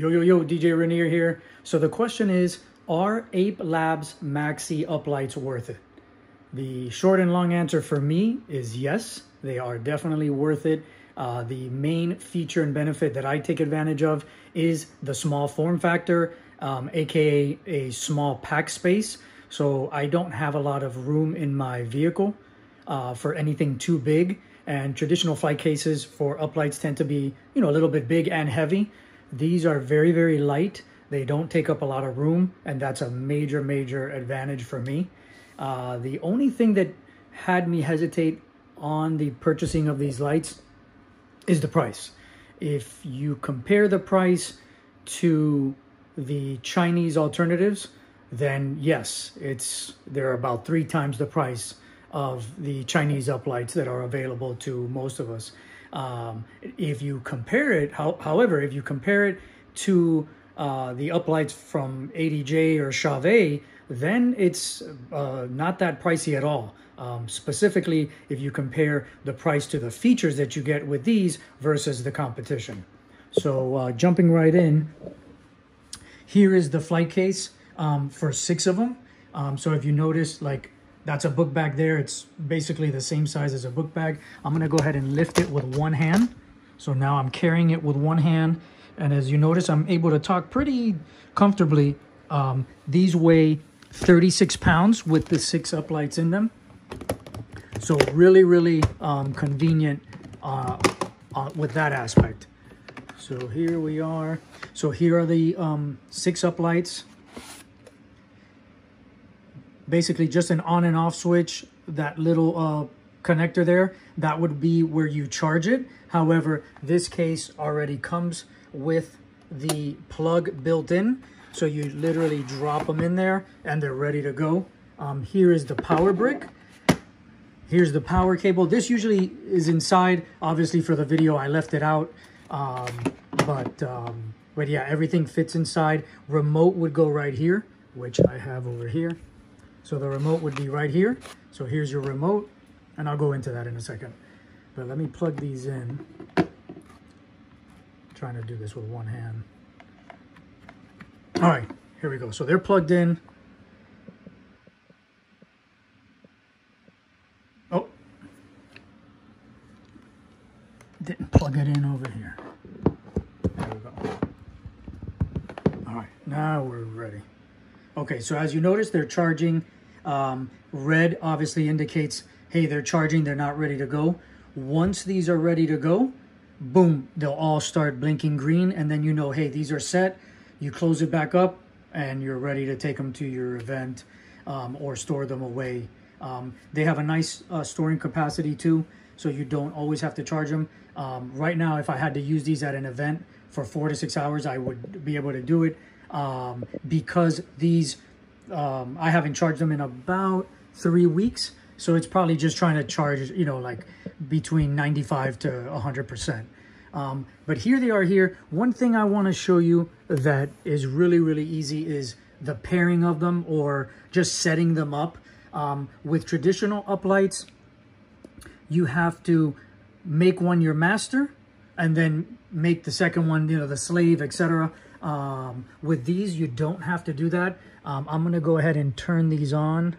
Yo, DJ Rainier here. So the question is, are Ape Labs Maxi Uplights worth it? The short and long answer for me is yes, they are definitely worth it. The main feature and benefit that I take advantage of is the small form factor, aka a small pack space. So I don't have a lot of room in my vehicle for anything too big. And traditional flight cases for uplights tend to be, a little bit big and heavy. These are very, very light. They don't take up a lot of room, and that's a major, major advantage for me. The only thing that had me hesitate on the purchasing of these lights is the price. If you compare the price to the Chinese alternatives, then yes, they're about 3 times the price of the Chinese uplights that are available to most of us. If you compare it, however, if you compare it to the uplights from ADJ or Chauvet, then it's not that pricey at all. Specifically, if you compare the price to the features that you get with these versus the competition. So jumping right in, here is the flight case for 6 of them. So if you notice, like, that's a book bag there. It's basically the same size as a book bag. I'm gonna go ahead and lift it with one hand. So now I'm carrying it with one hand. And as you notice, I'm able to talk pretty comfortably. These weigh 36 pounds with the 6 uplights in them. So really, really convenient with that aspect. So here we are. So here are the 6 uplights. Basically just an on and off switch. That little connector there, that would be where you charge it. However, this case already comes with the plug built in. So you literally drop them in there and they're ready to go. Here is the power brick. Here's the power cable. This usually is inside. Obviously for the video, I left it out. But yeah, everything fits inside. Remote would go right here, which I have over here. So the remote would be right here. So here's your remote, and I'll go into that in a second. But let me plug these in. I'm trying to do this with one hand. All right, here we go. So they're plugged in. Oh, didn't plug it in over here. There we go. All right, now we're ready. Okay, so as you notice, they're charging. Red obviously indicates, hey, they're charging, they're not ready to go. Once these are ready to go, boom, they'll all start blinking green, and then you know, hey, these are set. You close it back up, and you're ready to take them to your event or store them away. They have a nice storing capacity too, so you don't always have to charge them. Right now, if I had to use these at an event for 4 to 6 hours, I would be able to do it. Because these, I haven't charged them in about 3 weeks. So it's probably just trying to charge, like between 95 to 100%. But here they are here. One thing I want to show you that is really, really easy is the pairing of them or just setting them up. With traditional uplights, you have to make one your master and then make the second one, the slave, etc. With these, you don't have to do that. I'm going to go ahead and turn these on.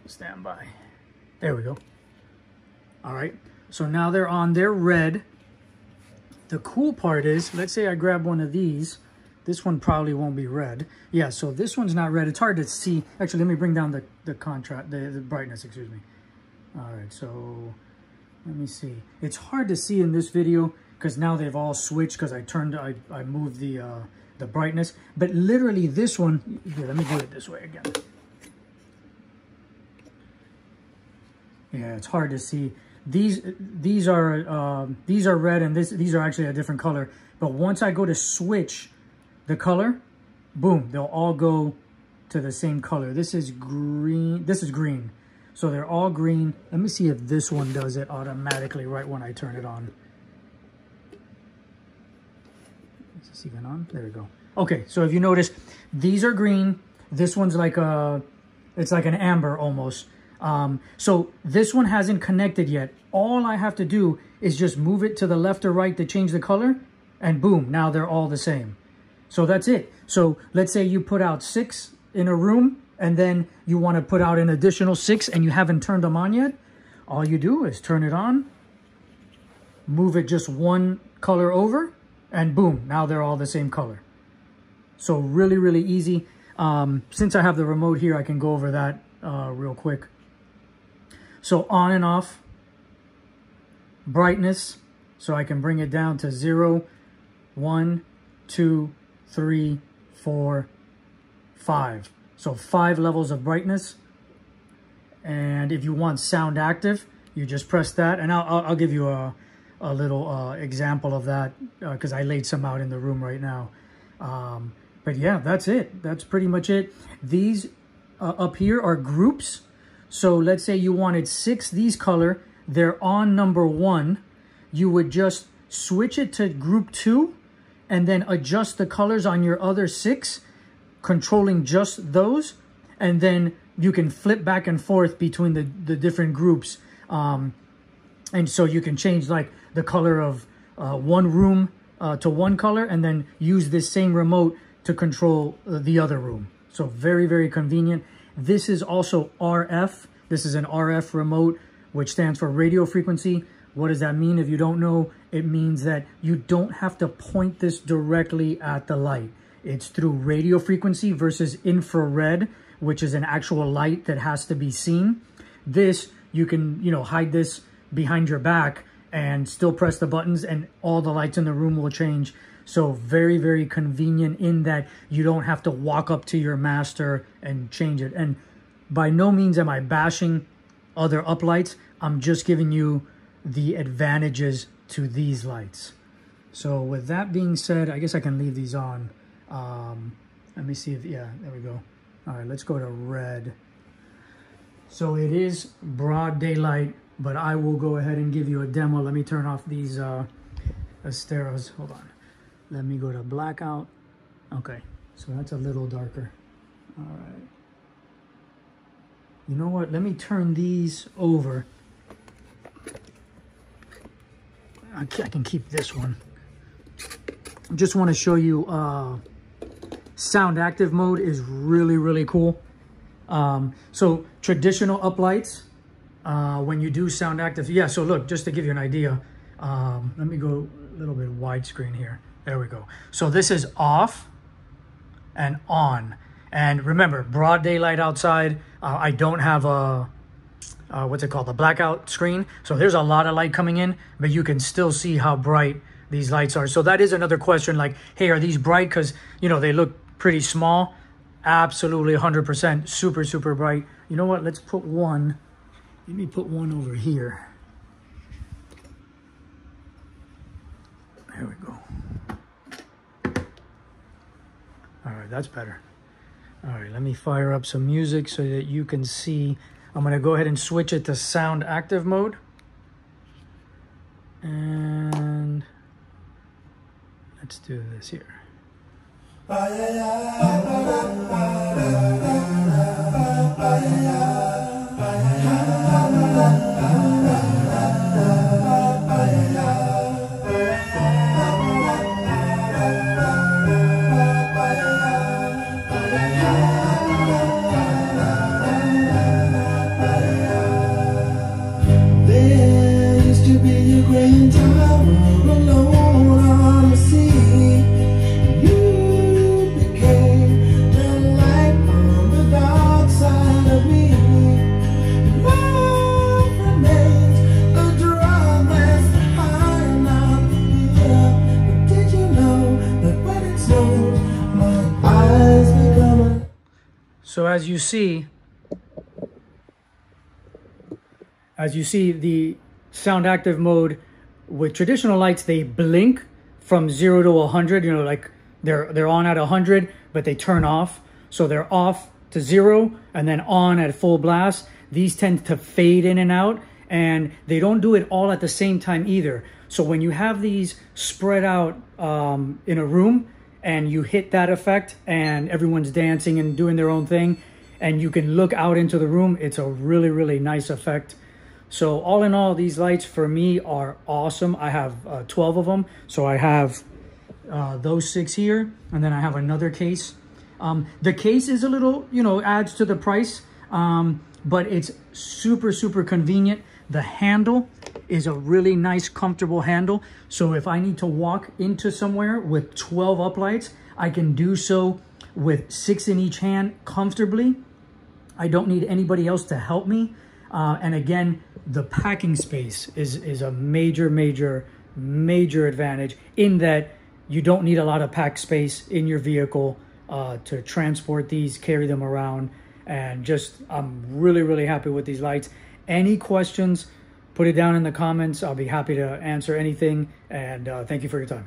Stand by. There we go. All right. So now they're on. They're red. The cool part is, let's say I grab one of these. This one probably won't be red. Yeah, so this one's not red. It's hard to see. Actually, let me bring down the contrast, the brightness, excuse me. All right, so let me see. It's hard to see in this video because now they've all switched because I moved the brightness. But literally this one, here, let me do it this way again. Yeah, it's hard to see. These are red and these are actually a different color. But once I go to switch the color, boom, they'll all go to the same color. This is green. This is green. So they're all green. Let me see if this one does it automatically right when I turn it on. Is this even on? There we go. Okay, so if you notice, these are green. This one's like it's like an amber almost. So this one hasn't connected yet. All I have to do is just move it to the left or right to change the color, and boom, now they're all the same. So that's it. So let's say you put out 6 in a room, and then you want to put out an additional 6 and you haven't turned them on yet. All you do is turn it on, move it just one color over, and boom, now they're all the same color. So really, really easy. Since I have the remote here, I can go over that real quick. So on and off, brightness. So I can bring it down to 0, 1, 2, 3, 4, 5. So 5 levels of brightness. And if you want sound active, you just press that. And I'll give you a little example of that because I laid some out in the room right now. But yeah, that's it. That's pretty much it. These up here are groups. So let's say you wanted 6 these color. They're on number 1. You would just switch it to group 2 and then adjust the colors on your other 6, controlling just those. And then you can flip back and forth between the different groups. And so you can change like the color of one room to one color and then use this same remote to control the other room. So very, very convenient. This is also RF. This is an RF remote, which stands for radio frequency. What does that mean? If you don't know, it means that you don't have to point this directly at the light. It's through radio frequency versus infrared, which is an actual light that has to be seen. This, you can, hide this behind your back and still press the buttons and all the lights in the room will change. So very, very convenient in that you don't have to walk up to your master and change it. And by no means am I bashing other uplights. I'm just giving you the advantages to these lights. So with that being said, I guess I can leave these on. Let me see if, yeah, there we go. All right, let's go to red. So it is broad daylight, but I will go ahead and give you a demo. Let me turn off these Asteros. Hold on. Let me go to blackout. Okay, so that's a little darker. All right. You know what? Let me turn these over. I can keep this one. Just want to show you sound active mode is really, really cool. So traditional uplights, when you do sound active, yeah, so look, just to give you an idea, let me go a little bit widescreen here. There we go. So this is off and on. And remember, broad daylight outside. I don't have a, what's it called? The blackout screen. So there's a lot of light coming in, but you can still see how bright these lights are. So that is another question, like, hey, are these bright? Because, they look pretty small. Absolutely 100% super, super bright. You know what? Let's put one. Let me put one over here. There we go. All right, that's better. All right, let me fire up some music so that you can see. I'm going to go ahead and switch it to sound active mode. And let's do this here. So as you see the sound active mode with traditional lights, they blink from 0 to 100, like they're on at 100, but they turn off. So they're off to 0 and then on at full blast. These tend to fade in and out, and they don't do it all at the same time either. So when you have these spread out in a room, and you hit that effect and everyone's dancing and doing their own thing, and you can look out into the room, it's a really, really nice effect. So all in all, these lights for me are awesome. I have 12 of them. So I have those 6 here, and then I have another case. The case is a little, you know, adds to the price, but it's super, super convenient. The handle is a really nice, comfortable handle. So if I need to walk into somewhere with 12 uplights, I can do so with 6 in each hand comfortably. I don't need anybody else to help me. And again, the packing space is a major, major, major advantage in that you don't need a lot of pack space in your vehicle to transport these, carry them around. And just, I'm really, really happy with these lights. Any questions, put it down in the comments. I'll be happy to answer anything. And thank you for your time.